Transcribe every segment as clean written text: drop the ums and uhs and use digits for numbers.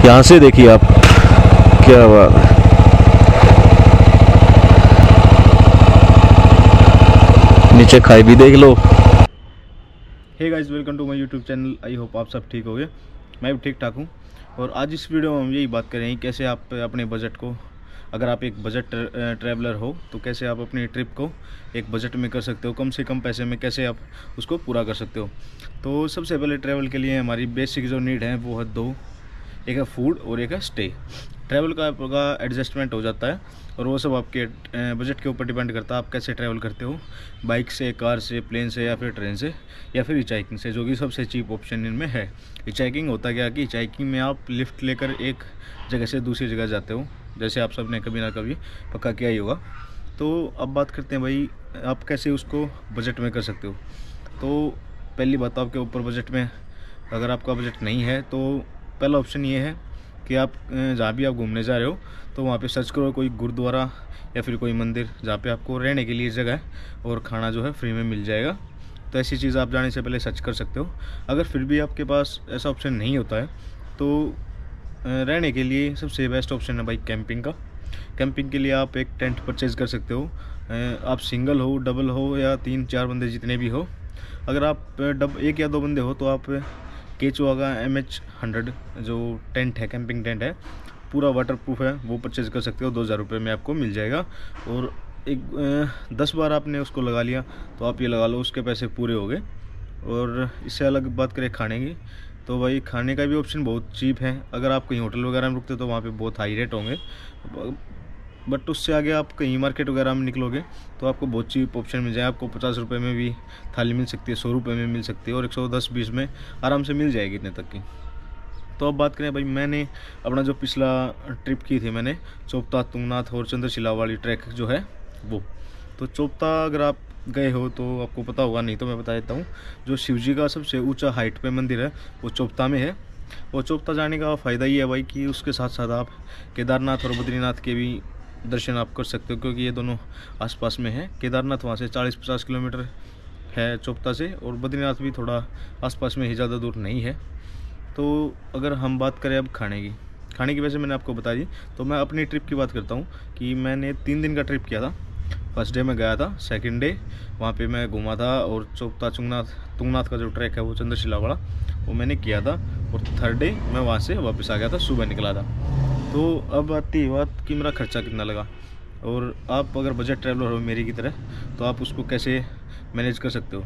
यहाँ से देखिए आप, क्या बात है। नीचे खाई भी देख लो। Hey guys, welcome to my YouTube channel. I hope आप सब ठीक होगे। मैं भी ठीक ठाक हूँ। और आज इस वीडियो में हम यही बात करेंगे कैसे आप अपने बजट को, अगर आप एक बजट ट्रैवलर हो तो कैसे आप अपनी ट्रिप को एक बजट में कर सकते हो, कम से कम पैसे में कैसे आप उसको पूरा कर सकते हो। तो सबसे पहले ट्रैवल के लिए हमारी बेसिक जो नीड है वो है दो, एक है फूड और एक है स्टे। ट्रैवल का आपका एडजस्टमेंट हो जाता है और वो सब आपके बजट के ऊपर डिपेंड करता है आप कैसे ट्रैवल करते हो, बाइक से, कार से, प्लेन से या फिर ट्रेन से या फिर हिचाइकिंग से, जो कि सबसे चीप ऑप्शन इनमें है। हिचाइकिंग होता क्या कि हिचाइकिंग में आप लिफ्ट लेकर एक जगह से दूसरी जगह जाते हो, जैसे आप सब ने कभी ना कभी पक्का किया ही होगा। तो अब बात करते हैं भाई आप कैसे उसको बजट में कर सकते हो। तो पहली बात, आपके ऊपर बजट में अगर आपका बजट नहीं है तो पहला ऑप्शन ये है कि आप जहाँ भी आप घूमने जा रहे हो तो वहाँ पे सर्च करो कोई गुरुद्वारा या फिर कोई मंदिर जहाँ पे आपको रहने के लिए जगह है और खाना जो है फ्री में मिल जाएगा। तो ऐसी चीज़ आप जाने से पहले सर्च कर सकते हो। अगर फिर भी आपके पास ऐसा ऑप्शन नहीं होता है तो रहने के लिए सबसे बेस्ट ऑप्शन है भाई कैंपिंग का। कैंपिंग के लिए आप एक टेंट परचेज़ कर सकते हो। आप सिंगल हो, डबल हो या 3-4 बंदे जितने भी हो। अगर आप एक या दो बंदे हो तो आप केचुआ का MH100 जो टेंट है, कैंपिंग टेंट है, पूरा वाटर प्रूफ है, वो परचेज़ कर सकते हो। 2000 रुपये में आपको मिल जाएगा। और एक 10 बार आपने उसको लगा लिया तो आप ये लगा लो उसके पैसे पूरे हो गए। और इससे अलग बात करें खाने की, तो भाई खाने का भी ऑप्शन बहुत चीप है। अगर आप कहीं होटल वगैरह में रुकते हो तो वहाँ पे बहुत हाई रेट होंगे, बट उससे आगे आप कहीं मार्केट वगैरह में निकलोगे तो आपको बहुत चीप ऑप्शन मिल जाए। आपको 50 रुपये में भी थाली मिल सकती है, 100 रुपये में मिल सकती है और 110-120 में आराम से मिल जाएगी इतने तक की। तो अब बात करें भाई, मैंने अपना जो पिछला ट्रिप की थी मैंने चोपता, तुंगनाथ और चंद्रशिला वाली ट्रैक जो है वो। तो चोपता अगर आप गए हो तो आपको पता होगा, नहीं तो मैं बता देता हूँ। जो शिवजी का सबसे ऊंचा हाइट पे मंदिर है वो चोपता में है। और चोपता जाने का फ़ायदा ये है भाई कि उसके साथ साथ आप केदारनाथ और बद्रीनाथ के भी दर्शन आप कर सकते हो, क्योंकि ये दोनों आसपास में है। केदारनाथ वहाँ से 40-50 किलोमीटर है चोपता से, और बद्रीनाथ भी थोड़ा आसपास में ही, ज़्यादा दूर नहीं है। तो अगर हम बात करें अब खाने की वजह मैंने आपको बता दी। तो मैं अपनी ट्रिप की बात करता हूँ कि मैंने 3 दिन का ट्रिप किया था। फर्स्ट डे मैं गया था, सेकंड डे वहाँ पे मैं घूमा था और चोपता तुंगनाथ का जो ट्रैक है वो चंद्रशिला वाला वो मैंने किया था। और थर्ड डे मैं वहाँ से वापस आ गया था, सुबह निकला था। तो अब आती है बात कि मेरा खर्चा कितना लगा, और आप अगर बजट ट्रैवलर हो मेरी की तरह तो आप उसको कैसे मैनेज कर सकते हो।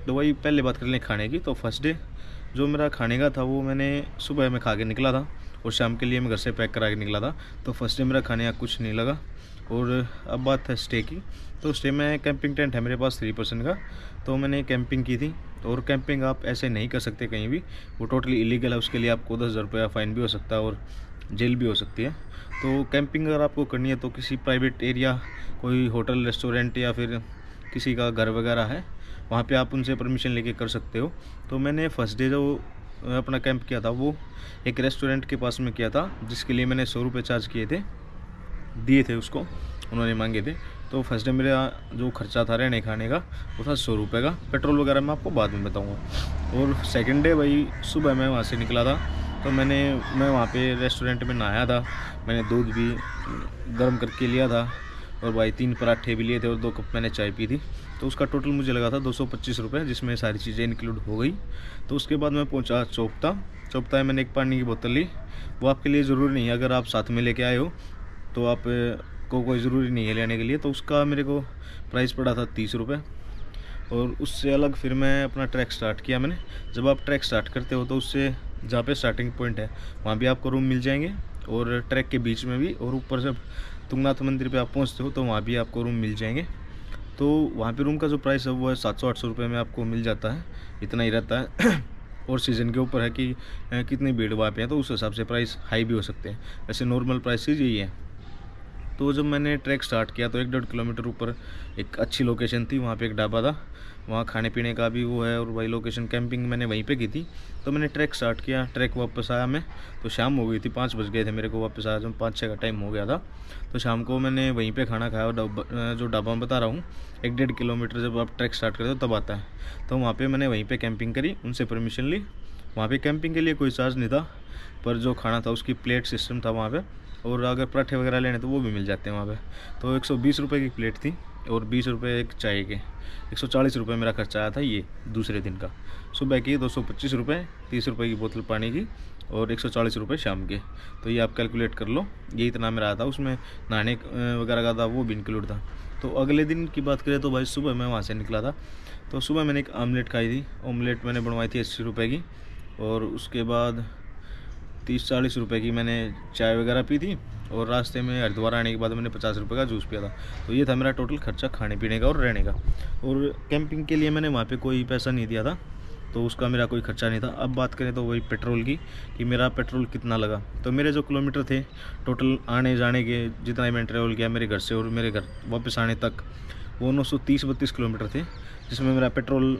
तो वही पहले बात कर लें खाने की। तो फर्स्ट डे जो मेरा खाने का था वो मैंने सुबह में खा के निकला था और शाम के लिए मैं घर से पैक करा के निकला था। तो फर्स्ट डे मेरा खाने का कुछ नहीं लगा। और अब बात है स्टे की। तो स्टे में कैंपिंग टेंट है मेरे पास 3% का, तो मैंने कैंपिंग की थी। और कैंपिंग आप ऐसे नहीं कर सकते कहीं भी, वो टोटली इलीगल है। उसके लिए आपको 10,000 रुपया फ़ाइन भी हो सकता है और जेल भी हो सकती है। तो कैंपिंग अगर आपको करनी है तो किसी प्राइवेट एरिया, कोई होटल, रेस्टोरेंट या फिर किसी का घर वगैरह है, वहाँ पे आप उनसे परमिशन लेके कर सकते हो। तो मैंने फर्स्ट डे जो अपना कैंप किया था वो एक रेस्टोरेंट के पास में किया था, जिसके लिए मैंने 100 रुपये चार्ज दिए थे उसको, उन्होंने मांगे थे। तो फर्स्ट डे मेरा जो खर्चा था रहने खाने का वो था 100 रुपये का। पेट्रोल वगैरह मैं आपको बाद में बताऊँगा। और सेकेंड डे भाई सुबह मैं वहाँ से निकला था, तो मैं वहाँ पे रेस्टोरेंट में नहाया था। मैंने दूध भी गर्म करके लिया था और भाई 3 पराठे भी लिए थे और 2 कप मैंने चाय पी थी। तो उसका टोटल मुझे लगा था 225 रुपये, जिसमें सारी चीज़ें इंक्लूड हो गई। तो उसके बाद मैं पहुँचा चोपता है। मैंने एक पानी की बोतल ली, वो आपके लिए ज़रूरी नहीं है। अगर आप साथ में लेके आए हो तो आप को कोई ज़रूरी नहीं है लेने के लिए। तो उसका मेरे को प्राइस पड़ा था 30 रुपये। और उससे अलग फिर मैं अपना ट्रैक स्टार्ट किया मैंने। जब आप ट्रैक स्टार्ट करते हो तो उससे जहाँ पे स्टार्टिंग पॉइंट है वहाँ भी आपको रूम मिल जाएंगे, और ट्रैक के बीच में भी, और ऊपर जब तुंगनाथ मंदिर पे आप पहुँचते हो तो वहाँ भी आपको रूम मिल जाएंगे। तो वहाँ पे रूम का जो प्राइस है वो है 700-800 रुपये में आपको मिल जाता है, इतना ही रहता है। और सीज़न के ऊपर है कि कितनी भीड़ वहाँ पे है, तो उस हिसाब से प्राइस हाई भी हो सकते हैं। वैसे नॉर्मल प्राइसेज यही है। तो जब मैंने ट्रैक स्टार्ट किया तो 1-1.5 किलोमीटर ऊपर एक अच्छी लोकेशन थी, वहाँ पे एक ढाबा था, वहाँ खाने पीने का भी वो है। और वही लोकेशन, कैंपिंग मैंने वहीं पे की थी। तो मैंने ट्रैक स्टार्ट किया, ट्रैक वापस आया मैं, तो शाम हो गई थी, 5 बज गए थे मेरे को वापस आया, जब 5-6 का टाइम हो गया था। तो शाम को मैंने वहीं पे खाना खाया। और जो ढाबा मैं बता रहा हूँ 1-1.5 किलोमीटर जब आप ट्रैक स्टार्ट करते हो तब आता है। तो वहाँ पर मैंने वहीं पर कैंपिंग करी, उनसे परमिशन ली वहाँ पे कैंपिंग के लिए कोई चार्ज नहीं था, पर जो खाना था उसकी प्लेट सिस्टम था वहाँ पे, और अगर पराठे वगैरह लेने तो वो भी मिल जाते हैं वहाँ पे। तो 120 रुपये की प्लेट थी और 20 रुपये एक चाय के, 140 रुपये मेरा खर्चा आया था ये दूसरे दिन का। सुबह की 225 रुपये, 30 रुपये की बोतल पानी की, और 140 रुपये शाम के। तो ये आप कैलकुलेट कर लो, ये इतना मेरा आता। उसमें नहाने वगैरह का था वो भी इंक्लूड था। तो अगले दिन की बात करें तो भाई सुबह मैं वहाँ से निकला था, तो सुबह मैंने एक आमलेट खाई थी। ऑमलेट मैंने बनवाई थी 80 रुपये की, और उसके बाद 30-40 रुपये की मैंने चाय वगैरह पी थी, और रास्ते में हरिद्वार आने के बाद मैंने 50 रुपये का जूस पिया था। तो ये था मेरा टोटल खर्चा खाने पीने का और रहने का। और कैंपिंग के लिए मैंने वहाँ पे कोई पैसा नहीं दिया था, तो उसका मेरा कोई खर्चा नहीं था। अब बात करें तो वही पेट्रोल की, कि मेरा पेट्रोल कितना लगा। तो मेरे जो किलोमीटर थे टोटल आने जाने के, जितना ही मैंने ट्रेवल किया मेरे घर से और मेरे घर वापस आने तक, वो 930-32 किलोमीटर थे, जिसमें मेरा पेट्रोल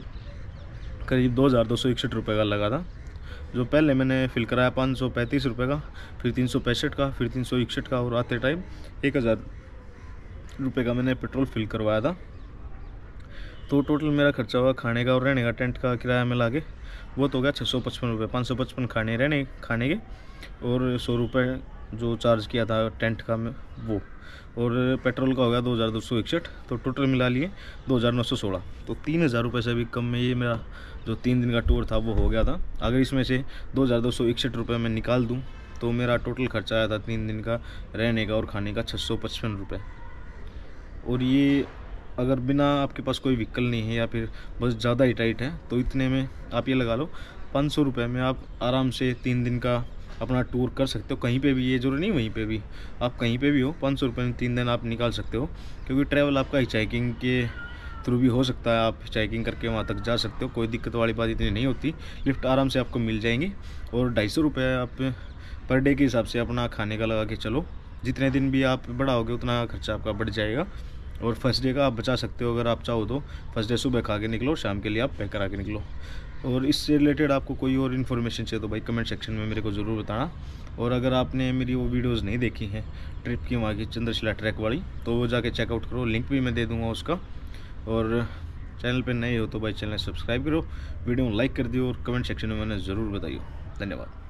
करीब 2261 रुपये का लगा था। जो पहले मैंने फिल कराया 535 रुपये का, फिर 365 का, फिर 361 का, और आते टाइम 1000 रुपये का मैंने पेट्रोल फिल करवाया था। तो टोटल मेरा खर्चा हुआ खाने का और रहने का, टेंट का किराया मिला के वो तो हो गया 655 रुपये। 555 खाने के, और 100 रुपये जो चार्ज किया था टेंट का मैं वो, और पेट्रोल का हो गया 2261। तो टोटल मिला लिए 2916। तो 3000 रुपये से भी कम में ये मेरा जो 3 दिन का टूर था वो हो गया था। अगर इसमें से 2261 रुपये मैं निकाल दूँ तो मेरा टोटल खर्चा आया था 3 दिन का रहने का और खाने का 655 रुपये। और ये अगर बिना आपके पास कोई व्हीकल नहीं है या फिर बस ज़्यादा ही टाइट है, तो इतने में आप ये लगा लो 500 रुपये में आप आराम से 3 दिन का अपना टूर कर सकते हो। कहीं पे भी, ये जरूरी नहीं वहीं पे भी, आप कहीं पे भी हो 500 रुपये में 3 दिन आप निकाल सकते हो। क्योंकि ट्रैवल आपका हिचाइकिंग के थ्रू भी हो सकता है, आप हिचाइकिंग करके वहाँ तक जा सकते हो, कोई दिक्कत वाली बात इतनी नहीं होती। लिफ्ट आराम से आपको मिल जाएंगी। और 250 रुपये आप पर डे के हिसाब से अपना खाने का लगा के चलो। जितने दिन भी आप बढ़ाओगे उतना खर्चा आपका बढ़ जाएगा। और फर्स्ट डे का आप बचा सकते हो अगर आप चाहो तो। फर्स्ट डे सुबह खा के निकलो, शाम के लिए आप पैक करा के निकलो। और इससे रिलेटेड आपको कोई और इन्फॉर्मेशन चाहिए तो भाई कमेंट सेक्शन में मेरे को ज़रूर बताना। और अगर आपने मेरी वो वीडियोस नहीं देखी हैं ट्रिप की वहाँ की चंद्रशिला ट्रैक वाली, तो वो जाके चेकआउट करो, लिंक भी मैं दे दूँगा उसका। और चैनल पर नए हो तो भाई चैनल सब्सक्राइब करो, वीडियो को लाइक कर दियो, और कमेंट सेक्शन में मैंने ज़रूर बताइए। धन्यवाद।